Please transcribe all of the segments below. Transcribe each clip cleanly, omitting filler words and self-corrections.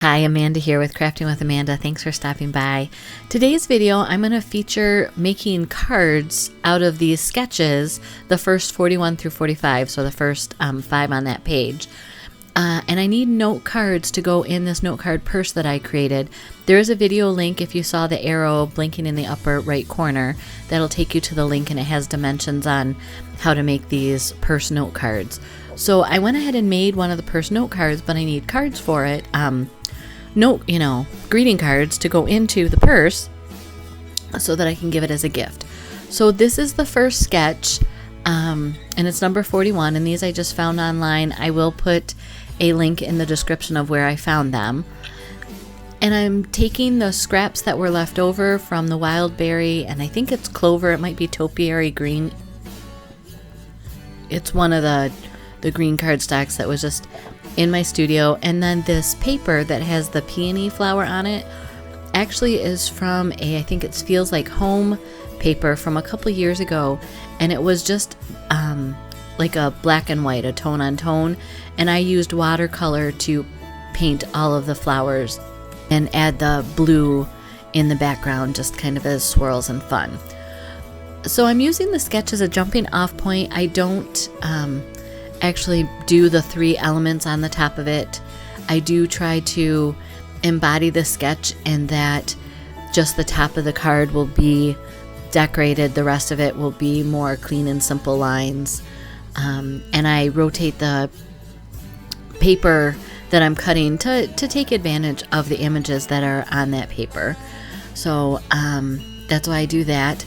Hi, Amanda here with Crafting with Amanda. Thanks for stopping by. Today's video, I'm going to feature making cards out of these sketches, the first 41 through 45, so the first 5 on that page. And I need note cards to go in this note card purse that I created. There is a video link if you saw the arrow blinking in the upper right corner. That'll take you to the link and it has dimensions on how to make these purse note cards. So I went ahead and made one of the purse note cards, but I need cards for it. Greeting cards to go into the purse so that I can give it as a gift. So this is the first sketch, and it's number 41, and these I just found online. I will put a link in the description of where I found them. And I'm taking the scraps that were left over from the wild berry, and I think it's clover, it might be topiary green. It's one of the green cardstocks that was just in my studio. And then this paper that has the peony flower on it actually is from I think it feels like home paper from a couple years ago, and it was just like a black and white, a tone on tone, and I used watercolor to paint all of the flowers and add the blue in the background just kind of as swirls and fun. So I'm using the sketch as a jumping off point. I don't actually do the 3 elements on the top of it. I do try to embody the sketch in that just the top of the card will be decorated, the rest of it will be more clean and simple lines. And I rotate the paper that I'm cutting to take advantage of the images that are on that paper. So that's why I do that.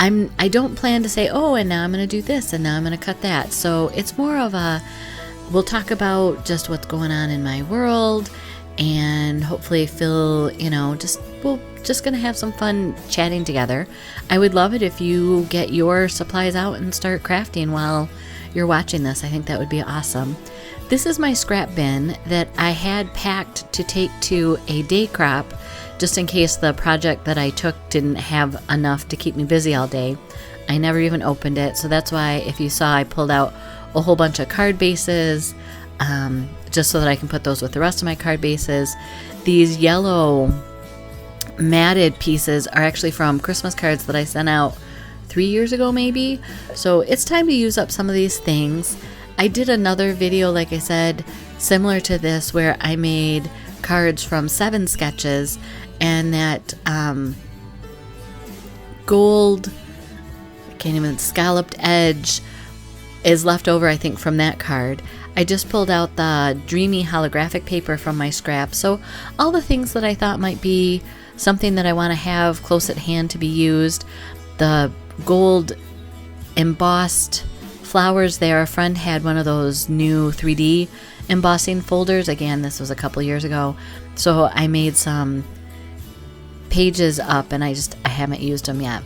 I don't plan to say, oh, and now I'm going to do this, and now I'm going to cut that. So it's more of we'll talk about just what's going on in my world, and hopefully we're just going to have some fun chatting together. I would love it if you get your supplies out and start crafting while you're watching this. I think that would be awesome. This is my scrap bin that I had packed to take to a day crop, just in case the project that I took didn't have enough to keep me busy all day. I never even opened it, so that's why if you saw I pulled out a whole bunch of card bases, just so that I can put those with the rest of my card bases. These yellow matted pieces are actually from Christmas cards that I sent out 3 years ago maybe, so it's time to use up some of these things. I did another video, like I said, similar to this, where I made cards from 7 sketches, and that gold, scalloped edge is left over, I think, from that card. I just pulled out the dreamy holographic paper from my scrap, so all the things that I thought might be something that I want to have close at hand to be used. The gold embossed flowers there, a friend had one of those new 3D embossing folders. Again, this was a couple years ago, so I made some pages up, and I haven't used them yet.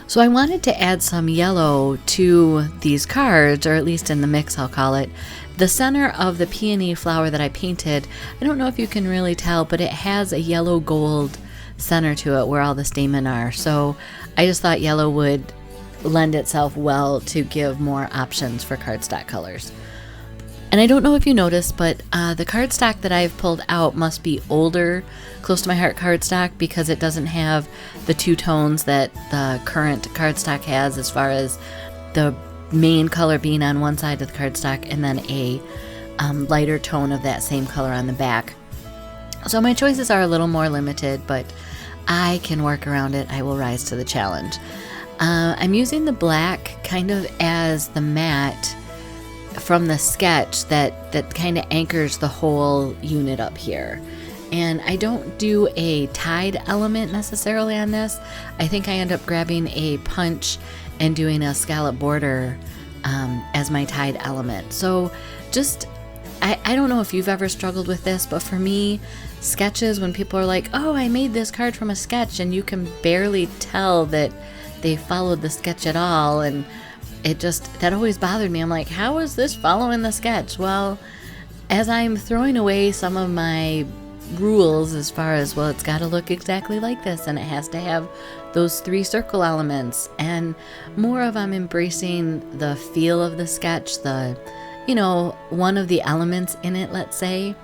So I wanted to add some yellow to these cards, or at least in the mix, I'll call it. The center of the peony flower that I painted, I don't know if you can really tell, but it has a yellow gold center to it where all the stamen are. So I just thought yellow would lend itself well to give more options for cardstock colors. And I don't know if you noticed, but the cardstock that I've pulled out must be older, close to my heart cardstock, because it doesn't have the 2 tones that the current cardstock has, as far as the main color being on one side of the cardstock and then a lighter tone of that same color on the back. So my choices are a little more limited, but I can work around it. I will rise to the challenge. I'm using the black kind of as the mat from the sketch that kind of anchors the whole unit up here. And I don't do a tied element necessarily on this. I think I end up grabbing a punch and doing a scallop border as my tied element. So just, I don't know if you've ever struggled with this, but for me, sketches, when people are like, oh, I made this card from a sketch, and you can barely tell that they followed the sketch at all, and that always bothered me. I'm like, how is this following the sketch? Well, as I'm throwing away some of my rules as far as, well, it's got to look exactly like this, and it has to have those 3 circle elements, and more of I'm embracing the feel of the sketch, one of the elements in it, let's say.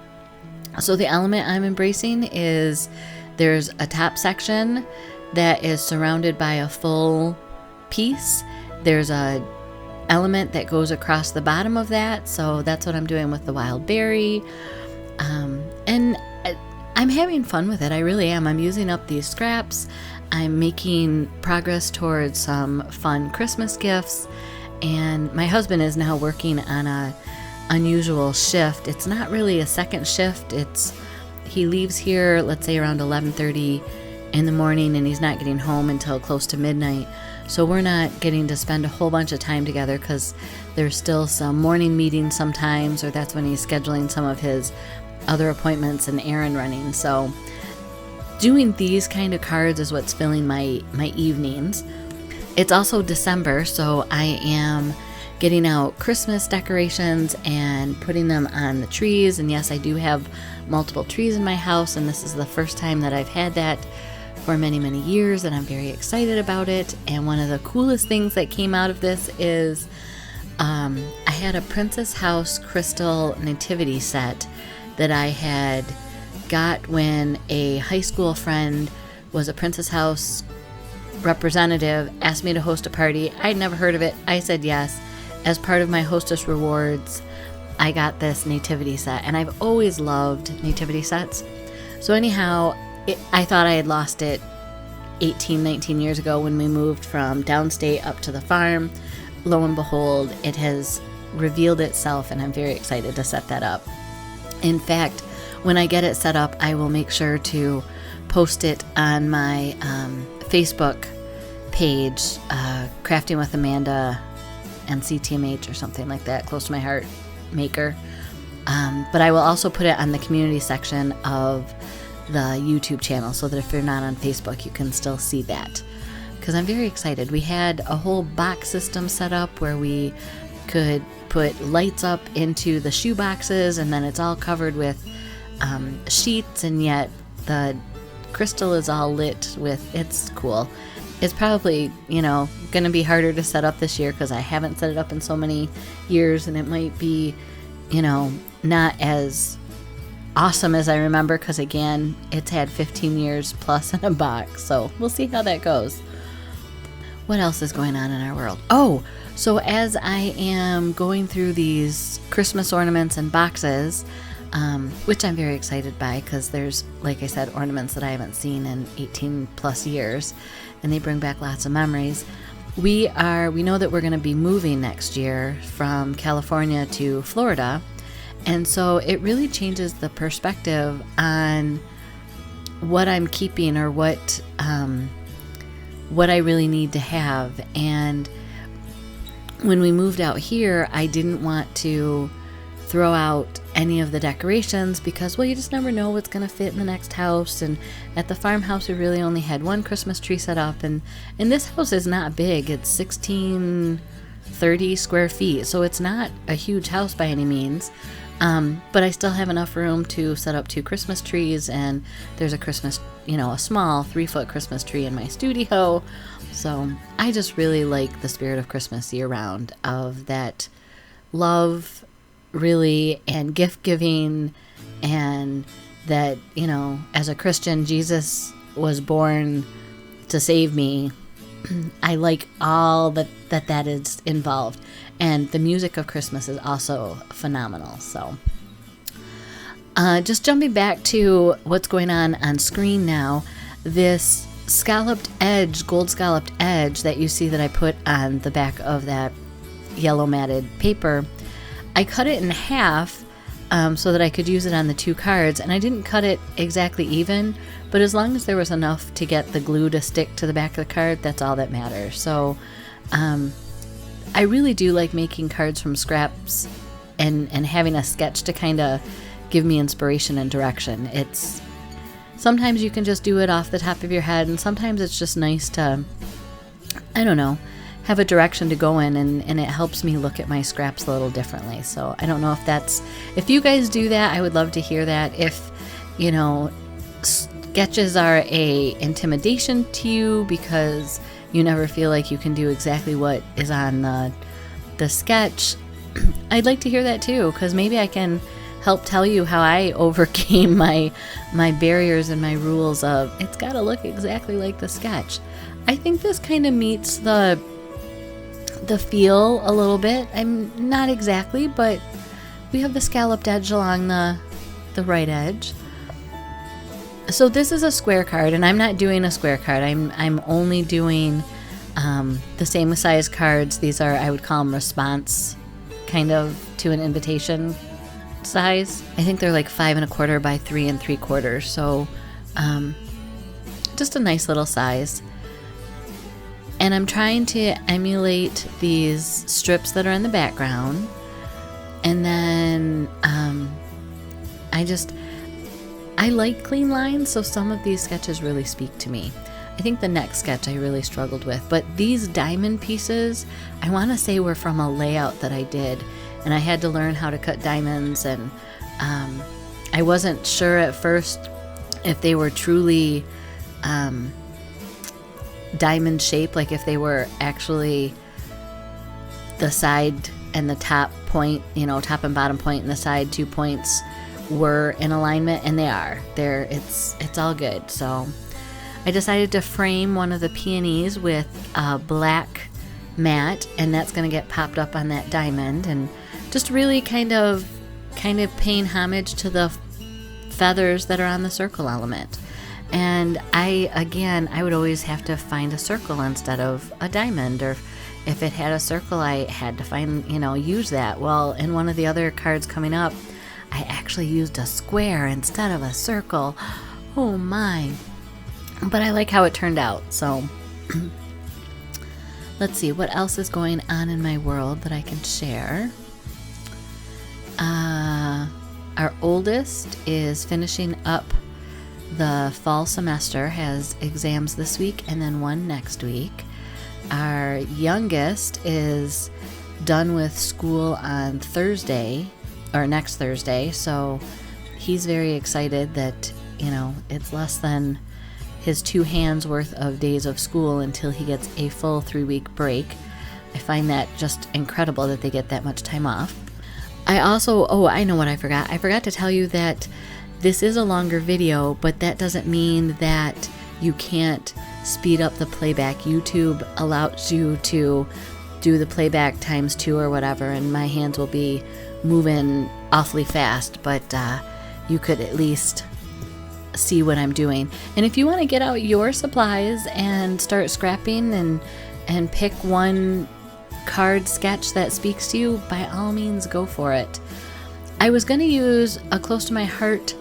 So the element I'm embracing is there's a top section that is surrounded by a full piece. There's a element that goes across the bottom of that. So that's what I'm doing with the wild berry. And I'm having fun with it. I really am. I'm using up these scraps. I'm making progress towards some fun Christmas gifts. And my husband is now working on a unusual shift. It's not really a second shift. He leaves here, let's say around 11:30 in the morning, and he's not getting home until close to midnight. So we're not getting to spend a whole bunch of time together because there's still some morning meetings sometimes, or that's when he's scheduling some of his other appointments and errand running. So doing these kind of cards is what's filling my evenings. It's also December, so I am getting out Christmas decorations and putting them on the trees. And yes, I do have multiple trees in my house, and this is the first time that I've had that for many, many years, and I'm very excited about it. And one of the coolest things that came out of this is I had a Princess House crystal nativity set that I had got when a high school friend was a Princess House representative, asked me to host a party. I'd never heard of it. I said yes. As part of my hostess rewards, I got this nativity set, and I've always loved nativity sets. So anyhow, I thought I had lost it 18, 19 years ago when we moved from downstate up to the farm. Lo and behold, it has revealed itself, and I'm very excited to set that up. In fact, when I get it set up, I will make sure to post it on my Facebook page, Crafting with Amanda and CTMH or something like that, close to my heart maker. But I will also put it on the community section of the YouTube channel so that if you're not on Facebook, you can still see that. Because I'm very excited. We had a whole box system set up where we could put lights up into the shoe boxes, and then it's all covered with sheets, and yet the crystal is all lit with, it's cool. It's probably, going to be harder to set up this year because I haven't set it up in so many years, and it might be, not as awesome as I remember because, again, it's had 15 years plus in a box. So we'll see how that goes. What else is going on in our world? Oh, so as I am going through these Christmas ornaments and boxes, which I'm very excited by because there's, like I said, ornaments that I haven't seen in 18 plus years, and they bring back lots of memories. We know that we're going to be moving next year from California to Florida, and so it really changes the perspective on what I'm keeping or what I really need to have. And when we moved out here, I didn't want to throw out any of the decorations because, well, you just never know what's going to fit in the next house. And at the farmhouse, we really only had one Christmas tree set up, and this house is not big. It's 1630 square feet, so it's not a huge house by any means. But I still have enough room to set up 2 Christmas trees, and there's a Christmas, a small 3-foot Christmas tree in my studio. So I just really like the spirit of Christmas year round, of that love, really, and gift giving, and that, as a Christian, Jesus was born to save me. I like all that is involved. And the music of Christmas is also phenomenal. So just jumping back to what's going on screen now, this gold scalloped edge that you see that I put on the back of that yellow matted paper, I cut it in half so that I could use it on the 2 cards, and I didn't cut it exactly even, but as long as there was enough to get the glue to stick to the back of the card, that's all that matters. So I really do like making cards from scraps and having a sketch to kind of give me inspiration and direction. Sometimes you can just do it off the top of your head, and sometimes it's just nice to, have a direction to go in, and it helps me look at my scraps a little differently. So I don't know if you guys do that, I would love to hear that. If, sketches are a intimidation to you because you never feel like you can do exactly what is on the sketch, I'd like to hear that too, because maybe I can help tell you how I overcame my barriers and my rules of it's got to look exactly like the sketch. I think this kind of meets the feel a little bit. I'm not exactly, but we have the scalloped edge along the right edge. So this is a square card, and I'm not doing a square card. I'm only doing the same size cards. These are, I would call them response, kind of to an invitation size. I think they're like 5 1/4 by 3 3/4. So just a nice little size. And I'm trying to emulate these strips that are in the background. And then I like clean lines, so some of these sketches really speak to me. I think the next sketch I really struggled with, but these diamond pieces, I want to say were from a layout that I did, and I had to learn how to cut diamonds, and I wasn't sure at first if they were truly diamond shape, like if they were actually the side and the top point, top and bottom point and the side 2 points were in alignment, and they are. It's all good. So I decided to frame one of the peonies with a black mat, and that's going to get popped up on that diamond, and just really kind of paying homage to the feathers that are on the circle element. And I would always have to find a circle instead of a diamond, or if it had a circle, I had to find, use that. Well, in one of the other cards coming up, I actually used a square instead of a circle. Oh my. But I like how it turned out. So let's see what else is going on in my world that I can share. Our oldest is finishing up the fall semester, has exams this week and then one next week. Our youngest is done with school on Thursday, or next Thursday, so he's very excited that, it's less than his 2 hands worth of days of school until he gets a full 3-week break. I find that just incredible that they get that much time off. I also, I know what I forgot. I forgot to tell you that this is a longer video, but that doesn't mean that you can't speed up the playback. YouTube allows you to do the playback ×2 or whatever, and my hands will be moving awfully fast, but you could at least see what I'm doing. And if you want to get out your supplies and start scrapping and pick one card sketch that speaks to you, by all means go for it. I was going to use a close to my heart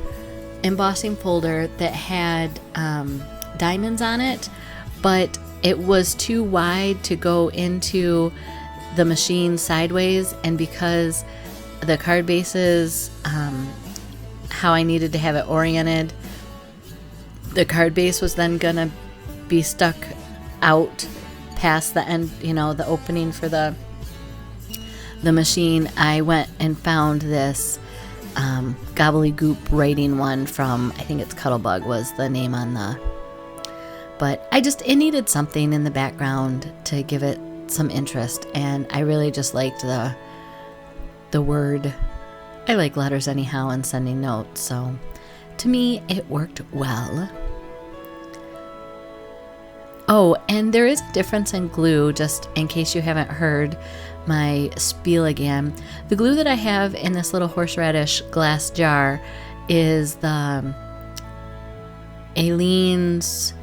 embossing folder that had diamonds on it, but it was too wide to go into the machine sideways, and because the card bases, how I needed to have it oriented, the card base was then gonna be stuck out past the end, the opening for the machine. I went and found this gobbledygook writing one from, I think it's Cuttlebug was the name on the, but it needed something in the background to give it some interest, and I really just liked the word. I like letters anyhow and sending notes, so to me it worked well. Oh, and there is a difference in glue, just in case you haven't heard my spiel again. The glue that I have in this little horseradish glass jar is the Aleene's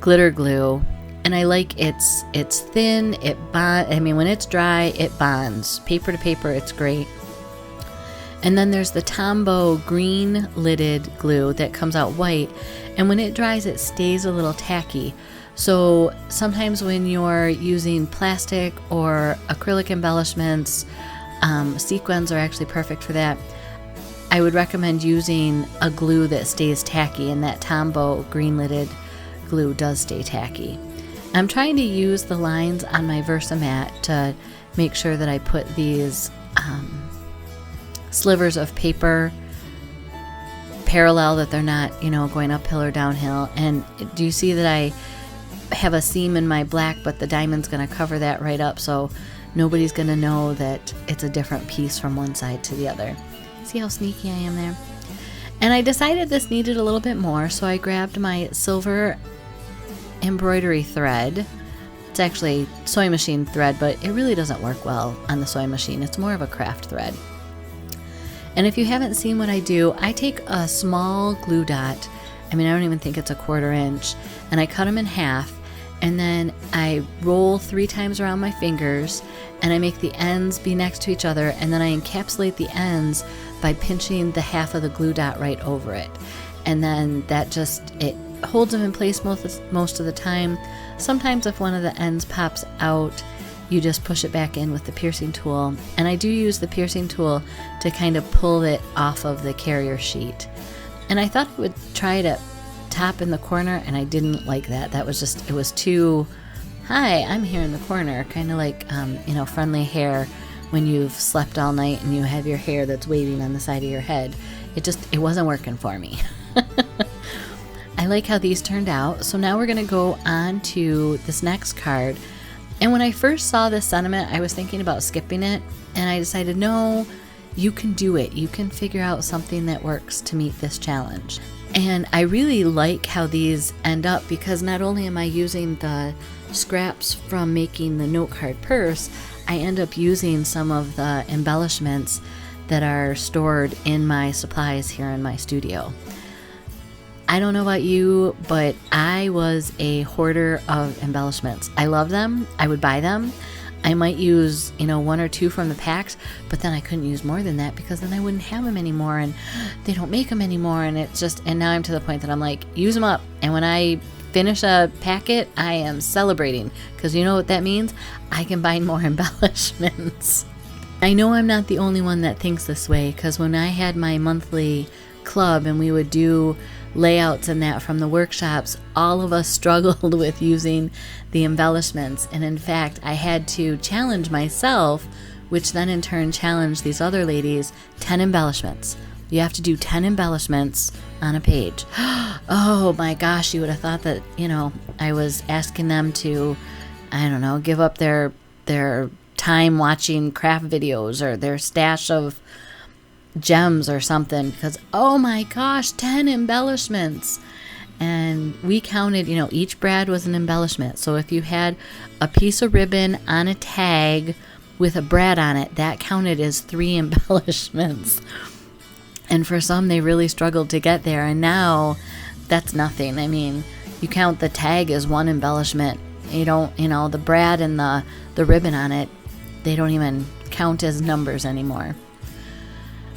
glitter glue, and I like it's thin, when it's dry, it bonds. Paper to paper, it's great. And then there's the Tombow green lidded glue that comes out white, and when it dries, it stays a little tacky. So sometimes when you're using plastic or acrylic embellishments, sequins are actually perfect for that. I would recommend using a glue that stays tacky, and that Tombow green lidded glue does stay tacky. I'm trying to use the lines on my Versamat to make sure that I put these slivers of paper parallel, that they're not, going uphill or downhill. And do you see that I have a seam in my black, but the diamond's going to cover that right up, so nobody's going to know that it's a different piece from one side to the other. See how sneaky I am there? And I decided this needed a little bit more, so I grabbed my silver embroidery thread. It's actually sewing machine thread, but it really doesn't work well on the sewing machine. It's more of a craft thread. And if you haven't seen what I do, I take a small glue dot, I don't even think it's a 1/4 inch, and I cut them in half, and then I roll 3 times around my fingers, and I make the ends be next to each other, and then I encapsulate the ends by pinching the half of the glue dot right over it. And then that it holds them in place most of the time. Sometimes if one of the ends pops out, you just push it back in with the piercing tool. And I do use the piercing tool to kind of pull it off of the carrier sheet. And I thought I would try it at top in the corner, and I didn't like that. That was just, it was too, hi, I'm here in the corner, kind of like, friendly hair when you've slept all night and you have your hair that's waving on the side of your head. It wasn't working for me. I like how these turned out. So now we're going to go on to this next card. And when I first saw this sentiment, I was thinking about skipping it, and I decided, no, you can do it. You can figure out something that works to meet this challenge. And I really like how these end up, because not only am I using the scraps from making the note card purse, I end up using some of the embellishments that are stored in my supplies here in my studio. I don't know about you, but I was a hoarder of embellishments. I love them. I would buy them. I might use, 1 or 2 from the packs, but then I couldn't use more than that, because then I wouldn't have them anymore, and they don't make them anymore. And and now I'm to the point that I'm like, use them up. And when I finish a packet, I am celebrating, because you know what that means? I can buy more embellishments. I know I'm not the only one that thinks this way, because when I had my monthly club and we would do layouts and that from the workshops, all of us struggled with using the embellishments. And in fact, I had to challenge myself, which then in turn challenged these other ladies, 10 embellishments. You have to do 10 embellishments on a page. Oh my gosh, you would have thought that, I was asking them to, give up their time watching craft videos or their stash of gems or something, because oh my gosh, 10 embellishments. And we counted, each brad was an embellishment. So if you had a piece of ribbon on a tag with a brad on it, that counted as 3 embellishments. And for some, they really struggled to get there, and now that's nothing. You count the tag as 1 embellishment. You don't, the brad and the ribbon on it, they don't even count as numbers anymore.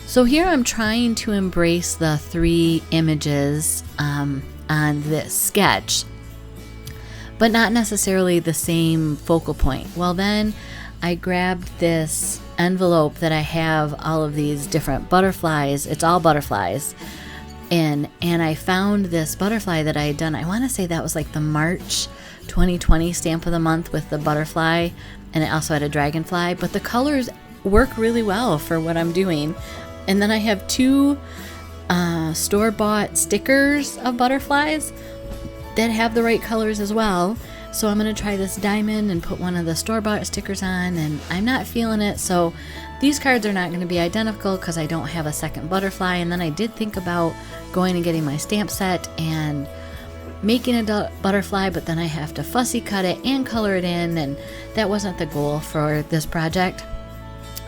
So here I'm trying to embrace the 3 images on this sketch, but not necessarily the same focal point. Well, then I grabbed this envelope that I have all of these different butterflies. It's all butterflies. And I found this butterfly that I had done. I want to say that was like the March 2020 stamp of the month with the butterfly, and it also had a dragonfly, but the colors work really well for what I'm doing. And then I have 2 store-bought stickers of butterflies that have the right colors as well. So I'm going to try this diamond and put one of the store-bought stickers on, and I'm not feeling it. So these cards are not going to be identical because I don't have a second butterfly. And then I did think about going and getting my stamp set and making a butterfly, but then I have to fussy cut it and color it in, and that wasn't the goal for this project.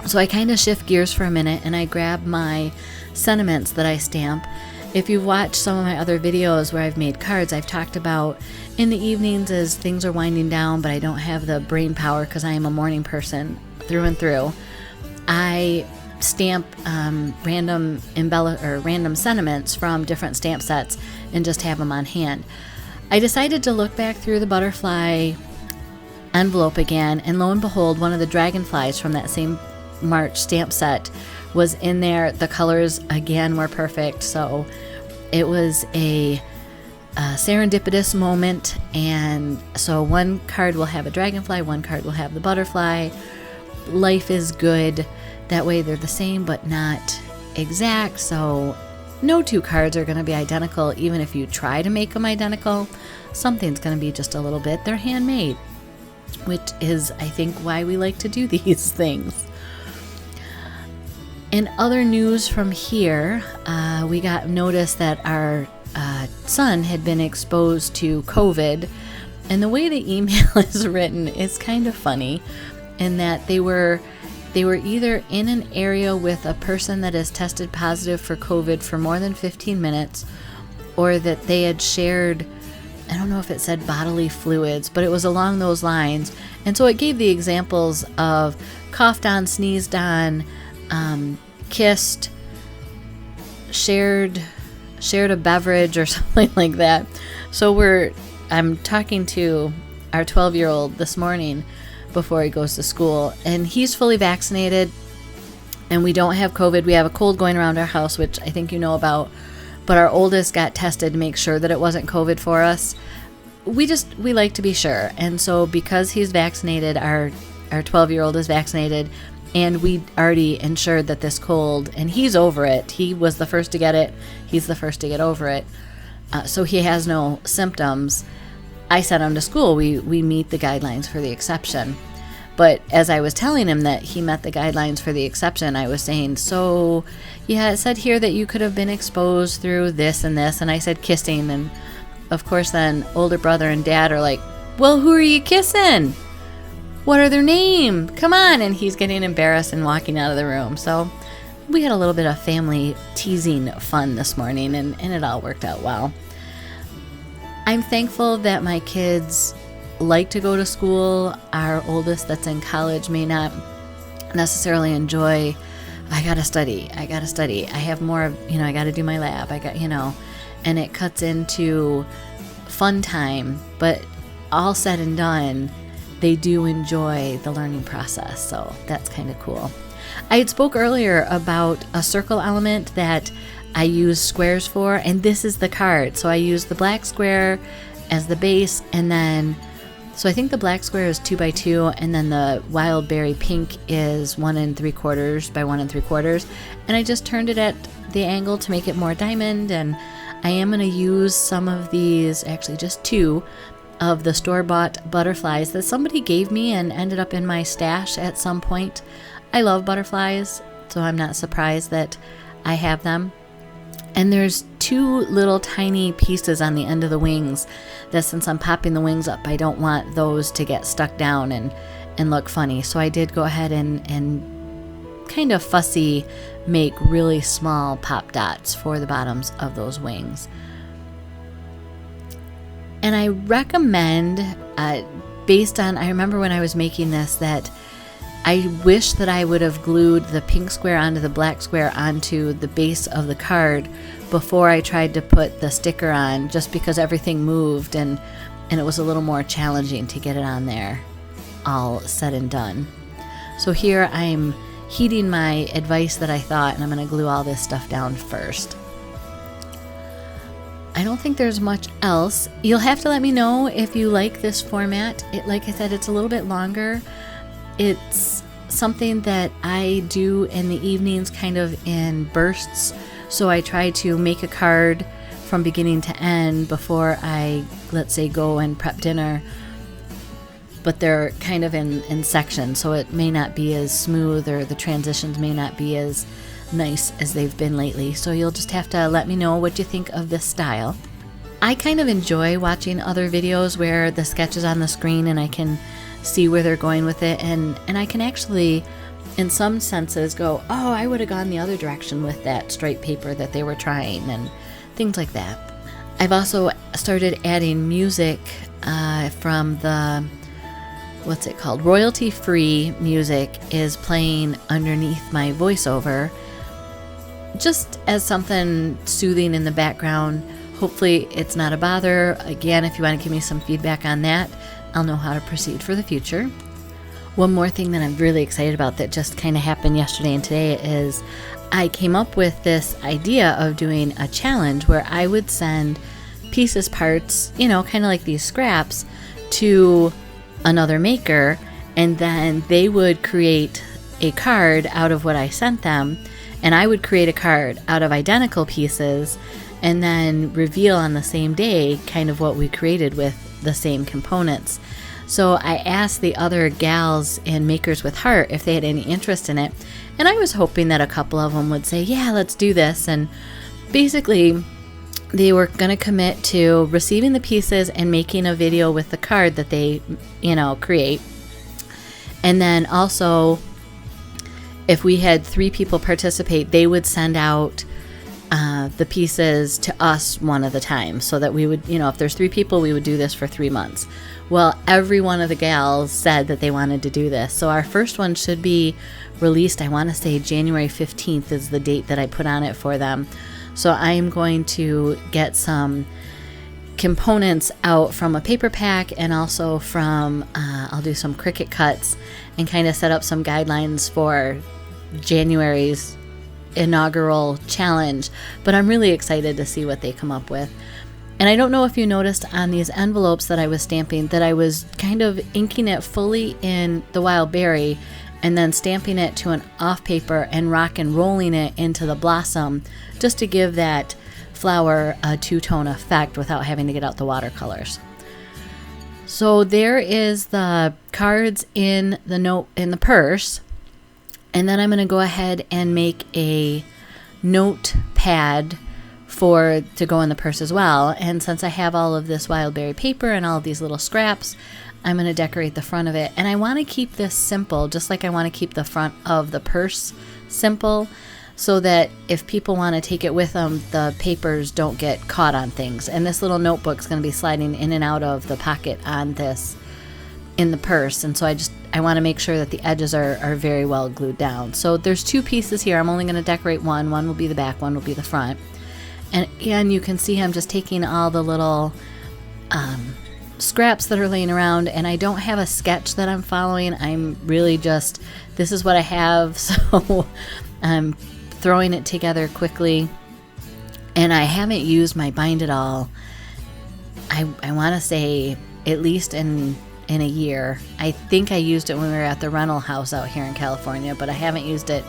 So I kind of shift gears for a minute, and I grab my sentiments that I stamp. If you've watched some of my other videos where I've made cards, I've talked about in the evenings as things are winding down, but I don't have the brain power because I am a morning person through and through. I stamp random sentiments from different stamp sets and just have them on hand. I decided to look back through the butterfly envelope again, and lo and behold, one of the dragonflies from that same March stamp set was in there. The colors again were perfect, so it was a serendipitous moment. And so one card will have a dragonfly, one card will have the butterfly. Life is good that way. They're the same but not exact, so no 2 cards are going to be identical. Even if you try to make them identical, something's going to be just a little bit. They're handmade, which is, I think, why we like to do these things. In other news from here, we got notice that our son had been exposed to COVID, and the way the email is written is kind of funny in that they were either in an area with a person that has tested positive for COVID for more than 15 minutes, or that they had shared, I don't know if it said bodily fluids, but it was along those lines. And so it gave the examples of coughed on, sneezed on, kissed, shared a beverage or something like that. So I'm talking to our 12-year-old this morning before he goes to school, and he's fully vaccinated, and we don't have COVID. We have a cold going around our house, which I think you know about, but our oldest got tested to make sure that it wasn't COVID for us. We like to be sure. And so because he's vaccinated, our 12-year-old is vaccinated, and we already ensured that this cold, and he's over it. He was the first to get it. He's the first to get over it. So he has no symptoms. I sent him to school. We meet the guidelines for the exception. But as I was telling him that he met the guidelines for the exception, I was saying, so yeah, it said here that you could have been exposed through this and this. And I said kissing. And of course, then older brother and dad are like, well, who are you kissing? What are their name? Come on. And he's getting embarrassed and walking out of the room. So we had a little bit of family teasing fun this morning, and it all worked out well. I'm thankful that my kids like to go to school. Our oldest that's in college may not necessarily enjoy, I gotta study. I have more, I gotta do my lab. And it cuts into fun time, but all said and done, they do enjoy the learning process. So that's kind of cool. I had spoke earlier about a circle element that I use squares for, and this is the card. So I use the black square as the base, and then, so I think the black square is 2 by 2, and then the wild berry pink is 1 3/4 by 1 3/4, and I just turned it at the angle to make it more diamond. And I am going to use some of these, actually just 2 of the store-bought butterflies that somebody gave me and ended up in my stash at some point. I love butterflies, so I'm not surprised that I have them. And there's 2 little tiny pieces on the end of the wings that, since I'm popping the wings up, I don't want those to get stuck down and look funny. So I did go ahead and kind of fussy make really small pop dots for the bottoms of those wings. And I recommend, based on, I remember when I was making this, that I wish that I would have glued the pink square onto the black square onto the base of the card before I tried to put the sticker on, just because everything moved and it was a little more challenging to get it on there all said and done. So here I'm heeding my advice that I thought, and I'm going to glue all this stuff down first. I don't think there's much else. You'll have to let me know if you like this format. Like I said, it's a little bit longer. It's something that I do in the evenings, kind of in bursts. So I try to make a card from beginning to end before I, let's say, go and prep dinner. But they're kind of in sections, so it may not be as smooth, or the transitions may not be as nice as they've been lately. So you'll just have to let me know what you think of this style. I kind of enjoy watching other videos where the sketch is on the screen and I can see where they're going with it, and I can actually, in some senses, go, oh, I would have gone the other direction with that striped paper that they were trying, and things like that. I've also started adding music from the, what's it called, royalty-free music is playing underneath my voiceover, just as something soothing in the background. Hopefully it's not a bother. Again, if you want to give me some feedback on that, I'll know how to proceed for the future. One more thing that I'm really excited about that just kind of happened yesterday and today is I came up with this idea of doing a challenge where I would send pieces, parts, kind of like these scraps, to another maker, and then they would create a card out of what I sent them, and I would create a card out of identical pieces, and then reveal on the same day kind of what we created with the same components. So I asked the other gals in Makers with Heart if they had any interest in it. And I was hoping that a couple of them would say, yeah, let's do this. And basically, they were going to commit to receiving the pieces and making a video with the card that they, create. And then also, if we had 3 people participate, they would send out the pieces to us one at a time, so that we would, if there's 3 people, we would do this for 3 months. Well, every one of the gals said that they wanted to do this. So our first one should be released, I want to say January 15th is the date that I put on it for them. So I'm going to get some components out from a paper pack, and also from, I'll do some Cricut cuts and kind of set up some guidelines for January's inaugural challenge. But I'm really excited to see what they come up with. And I don't know if you noticed on these envelopes that I was stamping that I was kind of inking it fully in the wild berry and then stamping it to an off paper and rock and rolling it into the blossom, just to give that flower a two-tone effect without having to get out the watercolors. So there is the cards in the purse. And then I'm going to go ahead and make a notepad to go in the purse as well. And since I have all of this wild berry paper and all of these little scraps, I'm going to decorate the front of it. And I want to keep this simple, just like I want to keep the front of the purse simple, so that if people want to take it with them, the papers don't get caught on things. And this little notebook is going to be sliding in and out of the pocket on this in the purse. And so I want to make sure that the edges are very well glued down. So there's 2 pieces here. I'm only going to decorate one. One will be the back, one will be the front. And you can see I'm just taking all the little scraps that are laying around, and I don't have a sketch that I'm following. I'm really just, this is what I have, so I'm throwing it together quickly. And I haven't used my Bind It All, I want to say at least in a year. I think I used it when we were at the rental house out here in California, but I haven't used it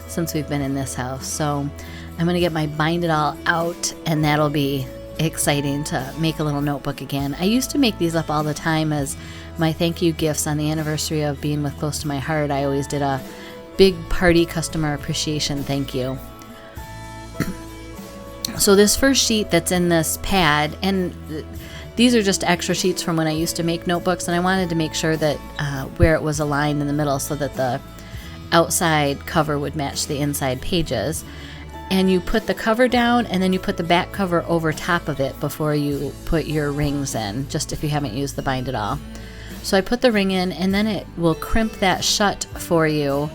since we've been in this house. So I'm going to get my Bind It All out, and that'll be exciting to make a little notebook again. I used to make these up all the time as my thank you gifts on the anniversary of being with Close to My Heart. I always did a big party customer appreciation thank you. So this first sheet that's in this pad, and these are just extra sheets from when I used to make notebooks, and I wanted to make sure that where it was aligned in the middle so that the outside cover would match the inside pages. And you put the cover down, and then you put the back cover over top of it before you put your rings in, just if you haven't used the Bind It All. So I put the ring in, and then it will crimp that shut for you.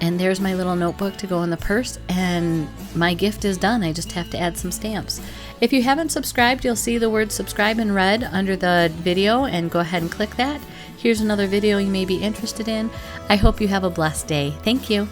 And there's my little notebook to go in the purse, and my gift is done. I just have to add some stamps. If you haven't subscribed, you'll see the word subscribe in red under the video, and go ahead and click that. Here's another video you may be interested in. I hope you have a blessed day. Thank you.